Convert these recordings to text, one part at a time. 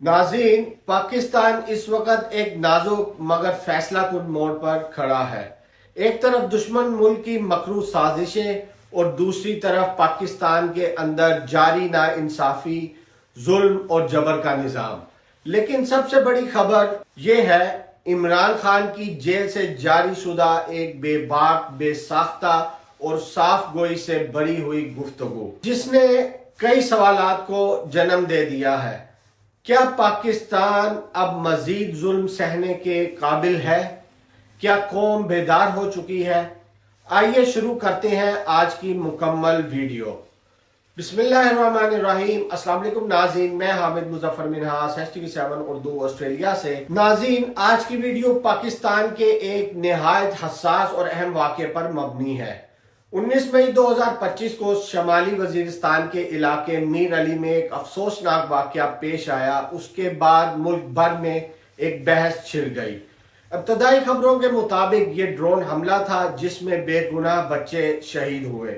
नाज़रीन, पाकिस्तान इस वक्त एक नाजुक मगर फैसला कुन मोड़ पर खड़ा है। एक तरफ दुश्मन मुल्क की मकरू साजिशें और दूसरी तरफ पाकिस्तान के अंदर जारी नाइंसाफी, जुल्म और जबर का निज़ाम। लेकिन सबसे बड़ी खबर यह है, इमरान खान की जेल से जारी शुदा एक बेबाक, बेसाख्ता और साफ गोई से भरी हुई गुफ्तगू, जिसने कई सवालात को जन्म दे दिया है। क्या पाकिस्तान अब मजीद जुल्म सहने के काबिल है? क्या कौम बेदार हो चुकी है? आइए शुरू करते हैं आज की मुकम्मल वीडियो। बिस्मिल्लाहिर्रहमानिर्रहीम। अस्सलाम वालेकुम नाज़रीन, मैं हामिद मुजफ्फर मिनहास HTV7 उर्दू ऑस्ट्रेलिया से। नाज़रीन, आज की वीडियो पाकिस्तान के एक निहायत हसास और अहम वाक़े पर मबनी है। 19 मई 2025 को शमाली वजीरिस्तान के इलाके मीर अली में एक अफसोसनाक वाक़या पेश आया। उसके बाद मुल्क भर में एक बहस छिड़ गई। इब्तदाई खबरों के मुताबिक ये ड्रोन हमला था जिसमें बेगुनाह बच्चे शहीद हुए।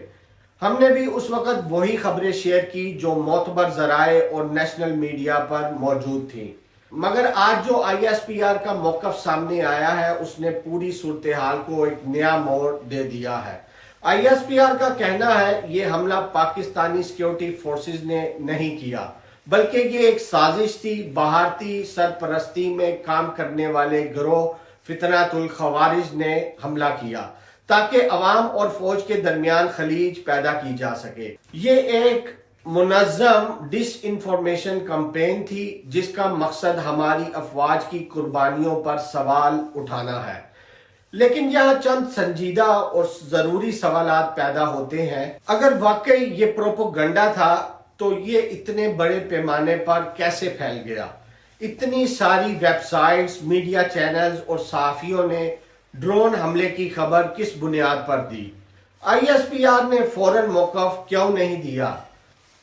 हमने भी उस वक्त वही खबरें शेयर की जो मोतबर जराए और नेशनल मीडिया पर मौजूद थी। मगर आज जो ISPR का मौक़िफ़ सामने आया है, उसने पूरी सूरत हाल को एक नया मोड़ दे दिया है। ISPR का कहना है ये हमला पाकिस्तानी सिक्योरिटी फोर्सेस ने नहीं किया, बल्कि ये एक साजिश थी। भारतीय सरपरस्ती में काम करने वाले गिरोह फितनातुल खवारिज ने हमला किया ताकि अवाम और फौज के दरमियान खलीज पैदा की जा सके। ये एक मुनज़्ज़म डिसइंफॉर्मेशन कैंपेन थी जिसका मकसद हमारी अफवाज की कुर्बानियों पर सवाल उठाना है। लेकिन यहाँ चंद संजीदा और जरूरी सवालात पैदा होते हैं। अगर वाकई ये प्रोपोगंडा था तो ये इतने बड़े पैमाने पर कैसे फैल गया? इतनी सारी वेबसाइट्स, मीडिया चैनल्स और सहाफ़ियों ने ड्रोन हमले की खबर किस बुनियाद पर दी? ISPR ने फौरन मौक़िफ़ क्यों नहीं दिया?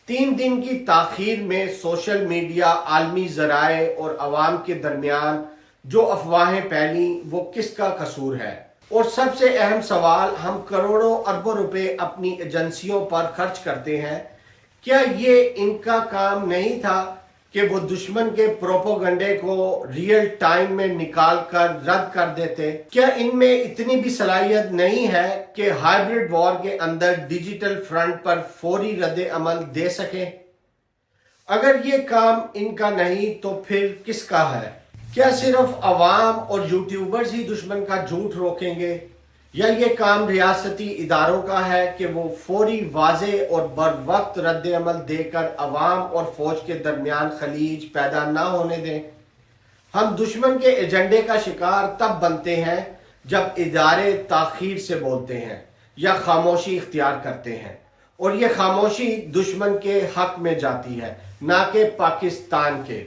3 दिन की ताख़ीर में सोशल मीडिया, आलमी ज़राए और अवाम के दरमियान जो अफवाहें फैली, वो किसका कसूर है? और सबसे अहम सवाल, हम करोड़ों अरबों रुपए अपनी एजेंसियों पर खर्च करते हैं, क्या ये इनका काम नहीं था कि वो दुश्मन के प्रोपोगंडे को रियल टाइम में निकाल कर रद्द कर देते? क्या इनमें इतनी भी सलाहियत नहीं है कि हाइब्रिड वॉर के अंदर डिजिटल फ्रंट पर फौरी रद्द अमल दे सके? अगर ये काम इनका नहीं तो फिर किसका है? क्या सिर्फ अवाम और यूट्यूबर्स ही दुश्मन का झूठ रोकेंगे, या ये काम रियासती इदारों का है कि वो फौरी, वाज़े और बर वक्त रद्द अमल देकर अवाम और फौज के दरमियान खलीज पैदा ना होने दें? हम दुश्मन के एजेंडे का शिकार तब बनते हैं जब इदारे ताख़ीर से बोलते हैं या खामोशी इख्तियार करते हैं, और ये खामोशी दुश्मन के हक में जाती है, ना कि पाकिस्तान के।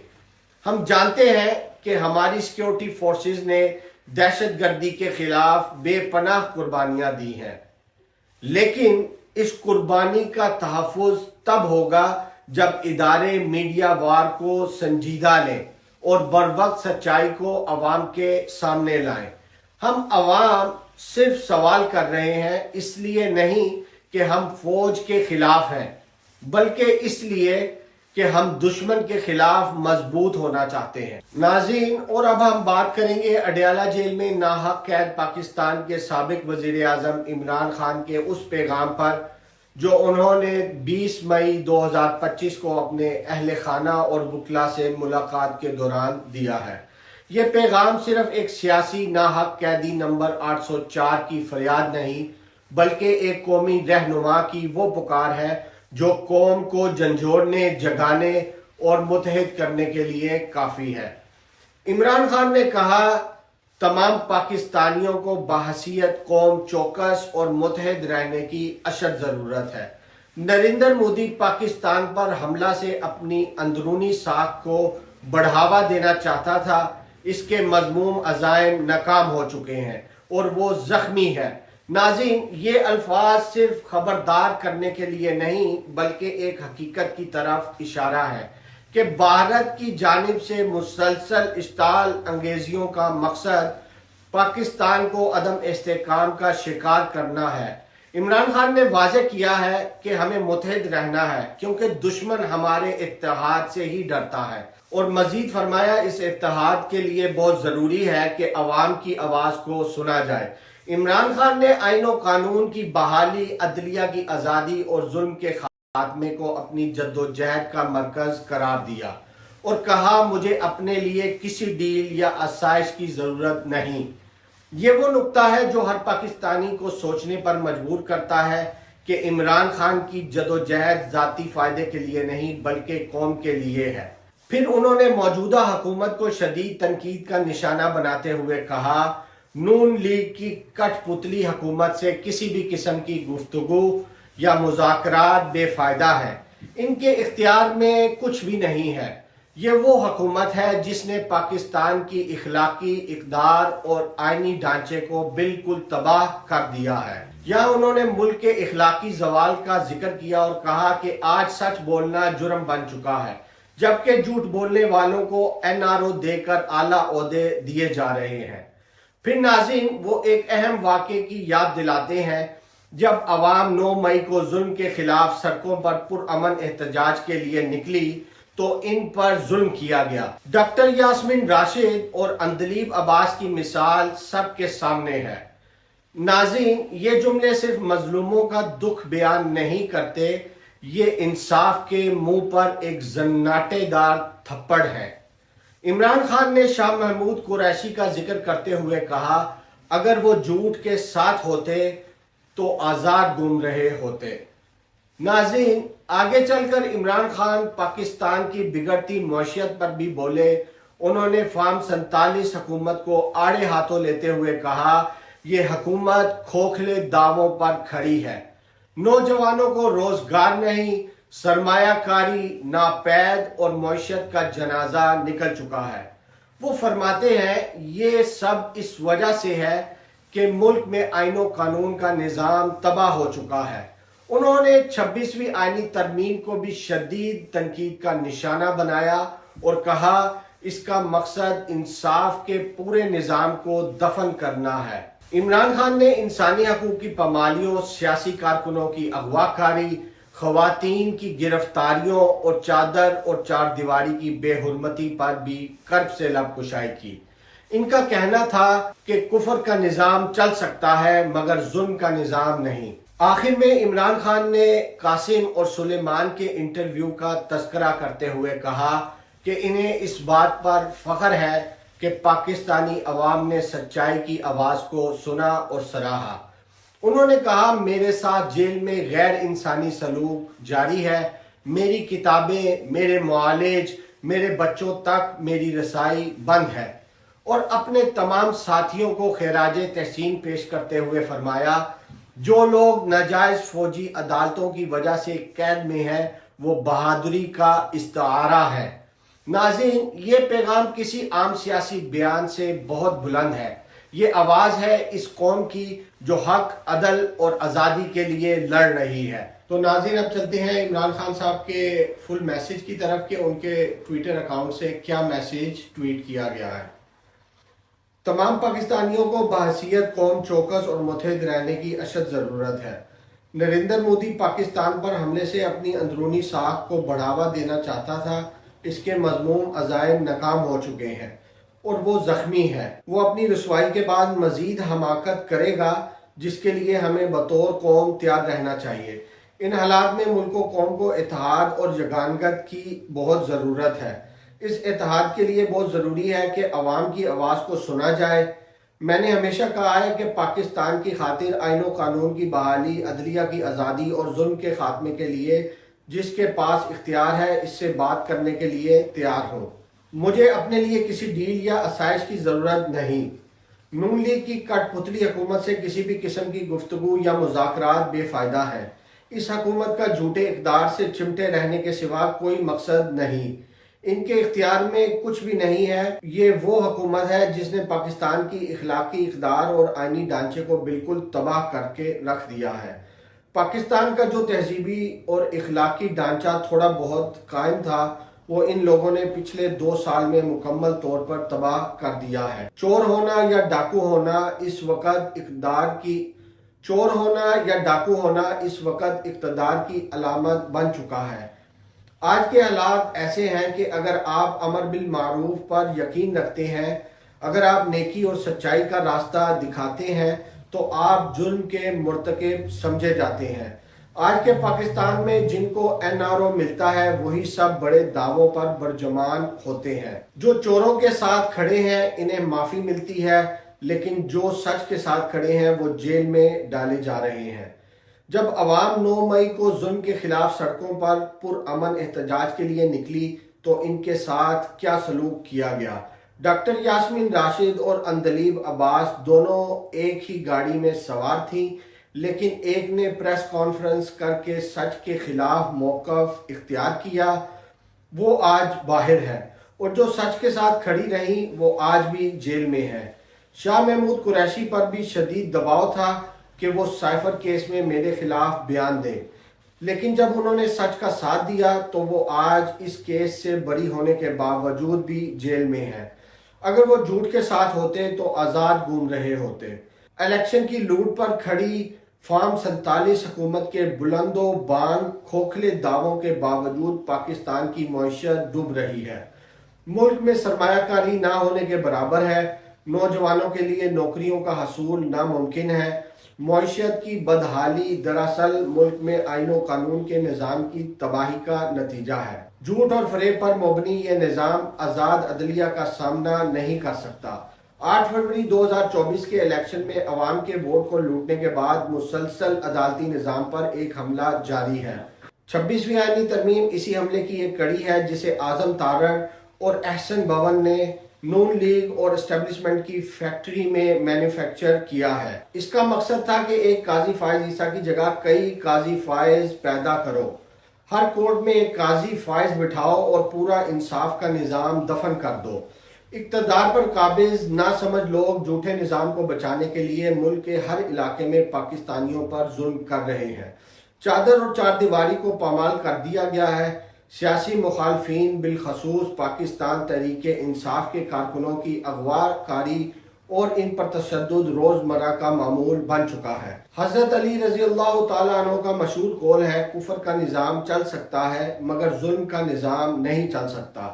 हम जानते हैं कि हमारी सिक्योरिटी फोर्सेस ने दहशतगर्दी के खिलाफ बेपनाह कुर्बानियां दी हैं, लेकिन इस कुर्बानी का तहफ़्फ़ुज़ तब होगा जब इदारे मीडिया वार को संजीदा लें और बर वक्त सच्चाई को अवाम के सामने लाएं। हम अवाम सिर्फ सवाल कर रहे हैं इसलिए नहीं कि हम फौज के खिलाफ हैं, बल्कि इसलिए कि हम दुश्मन के खिलाफ मजबूत होना चाहते हैं। नाज़रीन, और अब हम बात करेंगे अडयाला जेल में नाहक कैद पाकिस्तान के साबिक वजीर आज़म इमरान खान के उस पैगाम पर जो उन्होंने 20 मई 2025 को अपने अहले खाना और वकला से मुलाकात के दौरान दिया है। ये पैगाम सिर्फ एक सियासी नाहक कैदी नंबर 804 की फरियाद नहीं, बल्कि एक कौमी रहनुमा की वो पुकार है जो कौम को झंझोड़ने, जगाने और मुत्तहिद करने के लिए काफ़ी है। इमरान खान ने कहा, तमाम पाकिस्तानियों को बहसीयत कौम चौकस और मुत्तहिद रहने की अशद ज़रूरत है। नरेंद्र मोदी पाकिस्तान पर हमला से अपनी अंदरूनी साख को बढ़ावा देना चाहता था। इसके मज़मूम अज़ाइम नाकाम हो चुके हैं और वो ज़ख्मी है। नाज़रीन, ये अल्फाज सिर्फ खबरदार करने के लिए नहीं, बल्कि एक हकीकत की तरफ इशारा है कि भारत की जानिब से मुसलसल इश्ताल अंगेजियों का मकसद पाकिस्तान को अदम इस्तेहकाम का शिकार करना है। इमरान खान ने वाज़ेह किया है कि हमें मुत्तहिद रहना है क्योंकि दुश्मन हमारे इत्तेहाद से ही डरता है, और मजीद फरमाया इस इत्तेहाद के लिए बहुत ज़रूरी है कि अवाम की आवाज़ को सुना जाए। इमरान खान ने आईन और कानून की बहाली, अदलिया की आज़ादी और जुल्म के खात्मे को अपनी जद्दोजहद का मरकज़ करार दिया और कहा, मुझे अपने लिए किसी डील या आसाइश की ज़रूरत नहीं। ये वो नुक्ता है जो हर पाकिस्तानी को सोचने पर मजबूर करता है कि इमरान खान की जदोजहद ज़ाती फ़ायदे के लिए नहीं बल्कि कौम के लिए है। फिर उन्होंने मौजूदा हुकूमत को शदीद तनकीद का निशाना बनाते हुए कहा, नून लीग की कठपुतली हुकूमत से किसी भी किस्म की गुफ्तगू या मुज़ाकरात बेफ़ायदा है। इनके इख्तियार में कुछ भी नहीं है। ये वो हुकूमत है जिसने पाकिस्तान की इखलाकी इक़दार और आइनी ढांचे को बिल्कुल तबाह कर दिया है। यहाँ उन्होंने मुल्क के इखलाकी ज़वाल का जिक्र किया और कहा कि आज सच बोलना जुर्म बन चुका है, जबकि झूठ बोलने वालों को NRO देकर आला ओहदे दिए जा रहे हैं। फिर नाज़रीन, वो एक अहम वाक़े की याद दिलाते हैं जब अवाम 9 मई को जुल्म के खिलाफ सड़कों पर पुरअमन एहतजाज के लिए निकली तो इन पर जुल्म किया गया। डॉक्टर यास्मीन राशिद और अंदलीब अब्बास की मिसाल सबके सामने है। नाज़रीन, ये जुमले सिर्फ मजलूमों का दुख बयान नहीं करते, ये इंसाफ के मुंह पर एक जन्नाटेदार थप्पड़ है। इमरान खान ने शाह महमूद कुरैशी का जिक्र करते हुए कहा, अगर वो झूठ के साथ होते तो आज़ाद घूम रहे होते। नाज़रीन, आगे चलकर इमरान खान पाकिस्तान की बिगड़ती मौशियत पर भी बोले। उन्होंने फार्म 47 हुकूमत को आड़े हाथों लेते हुए कहा, ये हुकूमत खोखले दावों पर खड़ी है। नौजवानों को रोजगार नहीं, सरमायाकारी, नापैद और मौशियत का जनाजा निकल चुका है। वो फरमाते हैं, ये सब इस वजह से है कि मुल्क में आईन और कानून का निज़ाम तबाह हो चुका है। उन्होंने 26वीं आईनी तरमीम को भी शदीद तनकीद का निशाना बनाया और कहा, इसका मकसद इंसाफ के पूरे निज़ाम को दफन करना है। इमरान खान ने इंसानी हकूक़ की पामालियों, सियासी कारकुनों की अगवाकारी, ख़वातीन की गिरफ्तारियों और चादर और चार दीवारी की बेहुरमती पर भी कर्ब से लब कुशाई की। इनका कहना था कि कुफर का निज़ाम चल सकता है मगर जुल्म का निज़ाम नहीं। आखिर में इमरान खान ने कासिम और सुलेमान के इंटरव्यू का तस्करा करते हुए कहा कि इन्हें इस बात पर फख्र है कि पाकिस्तानी अवाम ने सच्चाई की आवाज़ को सुना और सराहा। उन्होंने कहा, मेरे साथ जेल में गैर इंसानी सलूक जारी है। मेरी किताबें, मेरे मुआलिज, मेरे बच्चों तक मेरी रसाई बंद है। और अपने तमाम साथियों को खैराज तहसीन पेश करते हुए फरमाया, जो लोग नाजायज फौजी अदालतों की वजह से कैद में हैं वो बहादुरी का इस्तारा है। नाज़रीन, ये पैगाम किसी आम सियासी बयान से बहुत बुलंद है। ये आवाज़ है इस कौम की जो हक, अदल और आज़ादी के लिए लड़ रही है। तो नाज़रीन, अब चलते हैं इमरान खान साहब के फुल मैसेज की तरफ के उनके ट्विटर अकाउंट से क्या मैसेज ट्वीट किया गया है। तमाम पाकिस्तानियों को बहसीयत कौम चौकस और मुत्तहिद रहने की अशद ज़रूरत है। नरेंद्र मोदी पाकिस्तान पर हमले से अपनी अंदरूनी साख को बढ़ावा देना चाहता था। इसके मज़मूम अज़ाइम नाकाम हो चुके हैं और वो ज़ख्मी है। वो अपनी रसवाई के बाद मज़ीद हमाकत करेगा, जिसके लिए हमें बतौर कौम तैयार रहना चाहिए। इन हालात में मुल्क व कौम को इत्तेहाद और यगानगत की बहुत ज़रूरत है। इस इत्तेहाद के लिए बहुत ज़रूरी है कि अवाम की आवाज़ को सुना जाए। मैंने हमेशा कहा है कि पाकिस्तान की खातिर आईन और कानून की बहाली, अदलिया की आज़ादी और जुल्म के खात्मे के लिए जिसके पास इख्तियार है, इससे बात करने के लिए तैयार हूँ। मुझे अपने लिए किसी डील या आसाइश की ज़रूरत नहीं। नून लीग की कठपुतली हुकूमत से किसी भी किस्म की गुफ्तगू या मुज़ाकरात बेफ़ायदा है। इस हुकूमत का झूठे इक़दार से चिमटे रहने के सिवा कोई मकसद नहीं। इनके इख्तियार में कुछ भी नहीं है। ये वो हुकूमत है जिसने पाकिस्तान की इखलाकी इक़दार और आइनी ढांचे को बिल्कुल तबाह करके रख दिया है। पाकिस्तान का जो तहजीबी और इखलाकी ढांचा थोड़ा बहुत कायम था, वो इन लोगों ने पिछले 2 साल में मुकम्मल तौर पर तबाह कर दिया है। चोर होना या डाकू होना इस वक्त इक़दार की چور ہونا یا ڈاکو ہونا اس وقت اقتدار کی علامت بن چکا ہے۔ آج کے حالات ایسے ہیں کہ اگر آپ امر بالمعروف پر یقین رکھتے ہیں، اگر آپ نیکی اور سچائی کا راستہ دکھاتے ہیں تو آپ جرم کے مرتکب سمجھے جاتے ہیں۔ آج کے پاکستان میں جن کو NRO ملتا ہے وہی سب بڑے دعووں پر برجمان ہوتے ہیں۔ جو چوروں کے ساتھ کھڑے ہیں انہیں معافی ملتی ہے، لیکن جو سچ کے ساتھ کھڑے ہیں وہ جیل میں ڈالے جا رہے ہیں۔ جب عوام 9 مئی کو ظلم کے خلاف سڑکوں پر پرامن احتجاج کے لیے نکلی تو ان کے ساتھ کیا سلوک کیا گیا؟ ڈاکٹر یاسمین راشد اور اندلیب عباس دونوں ایک ہی گاڑی میں سوار تھیں، لیکن ایک نے پریس کانفرنس کر کے سچ کے خلاف موقف اختیار کیا، وہ آج باہر ہے، اور جو سچ کے ساتھ کھڑی رہیں وہ آج بھی جیل میں ہے۔ شاہ محمود قریشی پر بھی شدید دباؤ تھا کہ وہ سائفر کیس میں میرے خلاف بیان دیں، لیکن جب انہوں نے سچ کا ساتھ دیا تو وہ آج اس کیس سے بری ہونے کے باوجود بھی جیل میں ہیں۔ اگر وہ جھوٹ کے ساتھ ہوتے تو آزاد گھوم رہے ہوتے۔ الیکشن کی لوٹ پر کھڑی فارم 47 حکومت کے بلند و بان کھوکھلے دعووں کے باوجود پاکستان کی معیشت ڈوب رہی ہے۔ ملک میں سرمایہ کاری نہ ہونے کے برابر ہے، نوجوانوں کے لیے نوکریوں کا حصول ناممکن ہے۔ معیشت کی بدحالی دراصل ملک میں آئین و قانون کے نظام کی تباہی کا نتیجہ ہے۔ جھوٹ اور فریب پر مبنی یہ نظام آزاد عدلیہ کا سامنا نہیں کر سکتا۔ 8 فروری 2024 کے الیکشن میں عوام کے ووٹ کو لوٹنے کے بعد مسلسل عدالتی نظام پر ایک حملہ جاری ہے۔ 26ویں آئینی ترمیم اسی حملے کی ایک کڑی ہے جسے اعظم تارڑ اور احسن بھون نے نون لیگ اور اسٹیبلشمنٹ کی فیکٹری میں مینوفیکچر کیا ہے۔ اس کا مقصد تھا کہ ایک قاضی فائز عیسیٰ کی جگہ کئی قاضی فائز پیدا کرو، ہر کورٹ میں ایک قاضی فائز بٹھاؤ اور پورا انصاف کا نظام دفن کر دو۔ اقتدار پر قابض ناسمجھ لوگ جھوٹے نظام کو بچانے کے لیے ملک کے ہر علاقے میں پاکستانیوں پر ظلم کر رہے ہیں۔ چادر اور چار دیواری کو پامال کر دیا گیا ہے۔ سیاسی مخالفین بالخصوص پاکستان تحریک انصاف کے کارکنوں کی اغوا کاری اور ان پر تشدد روزمرہ کا معمول بن چکا ہے۔ حضرت علی رضی اللہ تعالیٰ عنہ کا مشہور قول ہے، کفر کا نظام چل سکتا ہے مگر ظلم کا نظام نہیں چل سکتا۔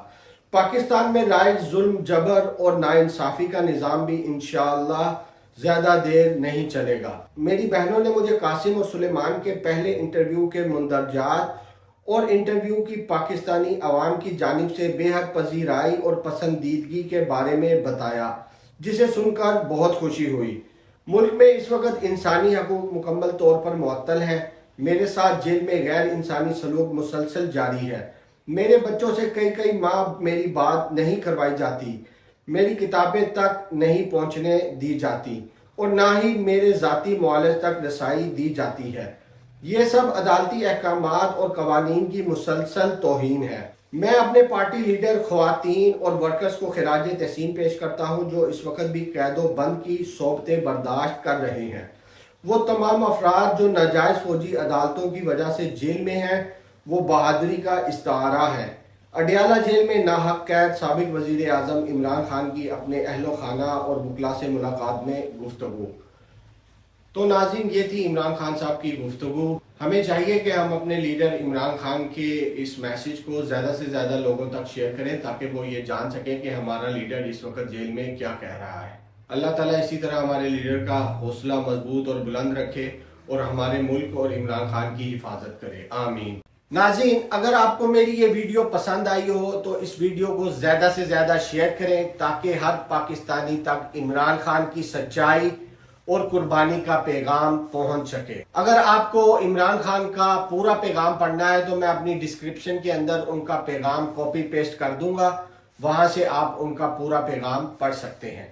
پاکستان میں رائج ظلم، جبر اور ناانصافی کا نظام بھی انشاءاللہ زیادہ دیر نہیں چلے گا۔ میری بہنوں نے مجھے قاسم اور سلیمان کے پہلے انٹرویو کے مندرجات اور انٹرویو کی پاکستانی عوام کی جانب سے بے حد پذیرائی اور پسندیدگی کے بارے میں بتایا، جسے سن کر بہت خوشی ہوئی۔ ملک میں اس وقت انسانی حقوق مکمل طور پر معطل ہیں۔ میرے ساتھ جیل میں غیر انسانی سلوک مسلسل جاری ہے۔ میرے بچوں سے کئی ماہ میری بات نہیں کروائی جاتی، میری کتابیں تک نہیں پہنچنے دی جاتی اور نہ ہی میرے ذاتی معالج تک رسائی دی جاتی ہے۔ یہ سب عدالتی احکامات اور قوانین کی مسلسل توہین ہے۔ میں اپنے پارٹی لیڈر، خواتین اور ورکرز کو خراج تحسین پیش کرتا ہوں جو اس وقت بھی قید و بند کی صحبتیں برداشت کر رہے ہیں۔ وہ تمام افراد جو ناجائز فوجی عدالتوں کی وجہ سے جیل میں ہیں وہ بہادری کا استعارہ ہے۔ اڈیالہ جیل میں ناحق قید سابق وزیر اعظم عمران خان کی اپنے اہل و خانہ اور وکلاء سے ملاقات میں گفتگو۔ تو ناظرین، یہ تھی عمران خان صاحب کی گفتگو۔ ہمیں چاہیے کہ ہم اپنے لیڈر عمران خان کے اس میسیج کو زیادہ سے زیادہ لوگوں تک شیئر کریں تاکہ وہ یہ جان سکیں کہ ہمارا لیڈر اس وقت جیل میں کیا کہہ رہا ہے۔ اللہ تعالیٰ اسی طرح ہمارے لیڈر کا حوصلہ مضبوط اور بلند رکھے اور ہمارے ملک اور عمران خان کی حفاظت کرے، آمین۔ ناظرین، اگر آپ کو میری یہ ویڈیو پسند آئی ہو تو اس ویڈیو کو زیادہ سے زیادہ شیئر کریں تاکہ ہر پاکستانی تک عمران خان کی سچائی اور قربانی کا پیغام پہنچ سکے۔ اگر آپ کو عمران خان کا پورا پیغام پڑھنا ہے تو میں اپنی ڈسکرپشن کے اندر ان کا پیغام کاپی پیسٹ کر دوں گا، وہاں سے آپ ان کا پورا پیغام پڑھ سکتے ہیں۔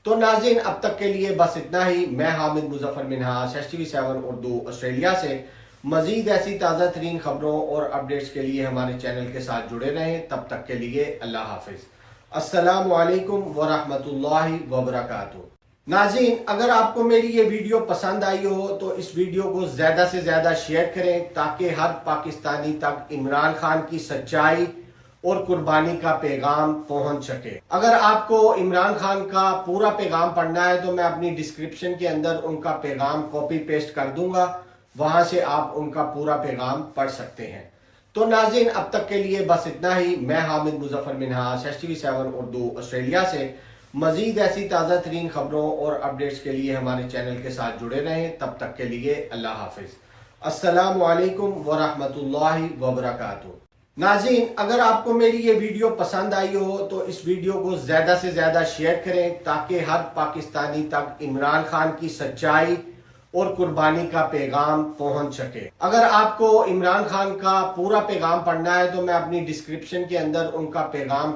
تو ناظرین، اب تک کے لیے بس اتنا ہی۔ میں حامد مظفر منہاس STV7 اردو آسٹریلیا سے۔ مزید ایسی تازہ ترین خبروں اور اپڈیٹس کے لیے ہمارے چینل کے ساتھ جڑے رہیں۔ تب تک کے لیے اللہ حافظ۔ السلام علیکم ورحمۃ اللہ وبرکاتہ۔ ناظرین، اگر آپ کو میری یہ ویڈیو پسند آئی ہو تو اس ویڈیو کو زیادہ سے زیادہ شیئر کریں تاکہ ہر پاکستانی تک عمران خان کی سچائی اور قربانی کا پیغام پہنچ سکے۔ اگر آپ کو عمران خان کا پورا پیغام پڑھنا ہے تو میں اپنی ڈسکرپشن کے اندر ان کا پیغام کاپی پیسٹ کر دوں گا، وہاں سے آپ ان کا پورا پیغام پڑھ سکتے ہیں۔ تو ناظرین، اب تک کے لیے بس اتنا ہی۔ میں حامد مظفر منہاس STV7 اردو آسٹریلیا سے۔ مزید ایسی تازہ ترین خبروں اور اپڈیٹس کے لیے ہمارے چینل کے ساتھ جڑے رہیں۔ تب تک کے لیے اللہ حافظ۔ السلام علیکم ورحمۃ اللہ وبرکاتہ۔ ناظرین، اگر آپ کو میری یہ ویڈیو پسند آئی ہو تو اس ویڈیو کو زیادہ سے زیادہ شیئر کریں تاکہ ہر پاکستانی تک عمران خان کی سچائی اور قربانی کا پیغام پہنچ سکے۔ اگر آپ کو عمران خان کا پورا پیغام پڑھنا ہے تو میں اپنی ڈسکرپشن کے اندر ان کا پیغام